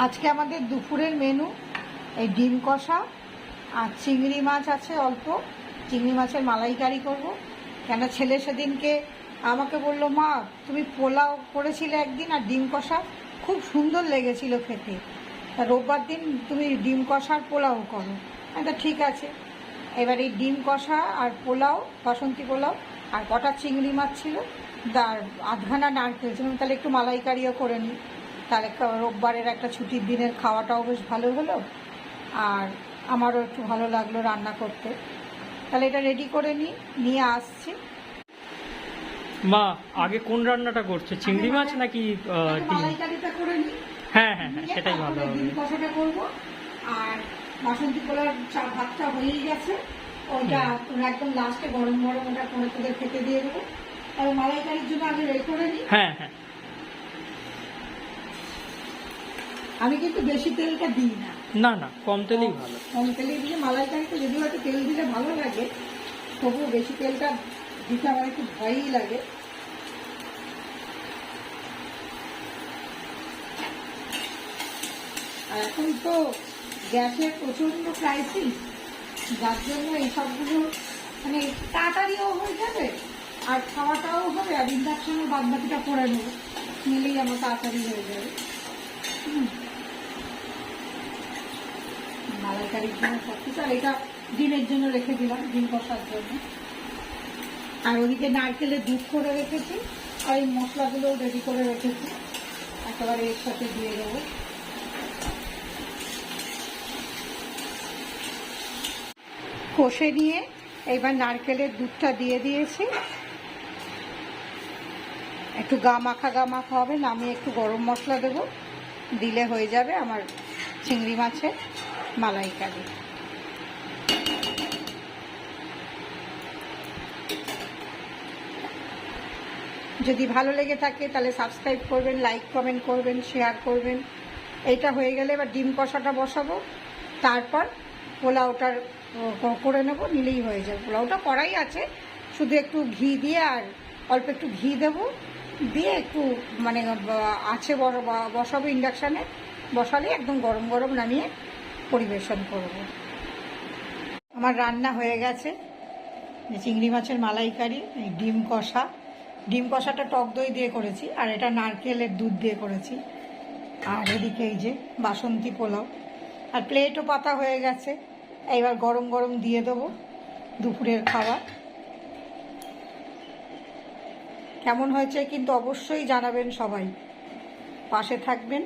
আজকে আমাদের দুপুরের মেনু এই ডিম কষা আর চিংড়ি মাছ আছে অল্প, চিংড়ি মাছের মালাইকারি করব। কেন ছেলে সেদিনকে আমাকে বলল, মা তুমি পোলাও করেছিলে একদিন আর ডিম কষা খুব সুন্দর লেগেছিল খেতে, তা রোববার দিন তুমি ডিম কষার পোলাও করো। তা ঠিক আছে। এবার এই ডিম কষা আর পোলাও, বাসন্তী পোলাও আর কটা চিংড়ি মাছ ছিল, আর আধখানা নারকেল ছিল, তাহলে একটু মালাইকারিও করে নিই, তাহলে রোববারের একটা ছুটির দিনের খাওয়াটাও বেশ ভালো হলো আর আমারও একটু ভালো লাগলো রান্না করতে। তাহলে এটা রেডি করে নিয়ে আসছি। মা আগে কোন রান্নাটা করছে, চিংড়ি মাছ নাকি মালাইকারিটা করে নিই? হ্যাঁ হ্যাঁ হ্যাঁ, সেটাই ভালো হবে। ডিম কষাটা করবো আর বাসন্তী পোলার ভাতটা হয়েই গেছে, ওইটা একদম লাস্টে গরম গরম ওটা করে তোদের খেতে দিয়ে দেবো। তাহলে মালাইকারির জন্য আগে রেডি করে নিই। হ্যাঁ হ্যাঁ, আমি কিন্তু বেশি তেলটা দিই না, না না কম তেলেই ভালো। কম তেলে দিলে মালাইকারিতে যদিও একটু তেল দিলে ভালো লাগে, তবুও বেশি তেলটা দিতে আমার একটু ভয়ই লাগে। আর এখন তো গ্যাসের প্রচন্ড ক্রাইসিস, যার জন্য এইসবগুলো মানে তাড়াতাড়িও হয়ে যাবে আর খাওয়াটাও হবে, আর ইন্ডাকশনে বাদবাকিটা করে নেবো, নিলেই আমার তাড়াতাড়ি হয়ে যাবে। মালাইকারির জন্য সব কিছু, আর এটা ডিমের জন্য রেখে দিলাম, ডিম কষার জন্য। আর ওদিকে নারকেলের দুধ করে রেখেছি আর এই মশলাগুলোও রেডি করে রেখেছি, একেবারে এর সাথে দিয়ে দেবো। কষে নিয়ে এবার নারকেলের দুধটা দিয়ে দিয়েছি, একটু গা মাখা হবে, নামিয়ে একটু গরম মশলা দেবো, দিলে হয়ে যাবে আমার চিংড়ি মাছের মালাইকারি। যদি ভালো লেগে থাকে তাহলে সাবস্ক্রাইব করবেন, লাইক কমেন্ট করবেন, শেয়ার করবেন। এইটা হয়ে গেলে এবার ডিম কষাটা বসাবো, তারপর পোলাওটার করে নেবো, নিলেই হয়ে যাবে। পোলাওটা করাই আছে, শুধু একটু ঘি দিয়ে আর অল্প একটু ঘি দেবো, দিয়ে একটু মানে আছে বসাবো ইন্ডাকশানে, বসালে একদম গরম গরম নামিয়ে পরিবেশন করব। আমার রান্না হয়ে গেছে, চিংড়ি মাছের মালাইকারি, এই ডিম কষাটা টক দই দিয়ে করেছি আর এটা নারকেলের দুধ দিয়ে করেছি। আর এদিকে এই যে বাসন্তী পোলাও, আর প্লেটও পাতা হয়ে গেছে। এইবার গরম গরম দিয়ে দেবো দুপুরের খাবার। কেমন হয়েছে কিন্তু অবশ্যই জানাবেন, সবাই পাশে থাকবেন।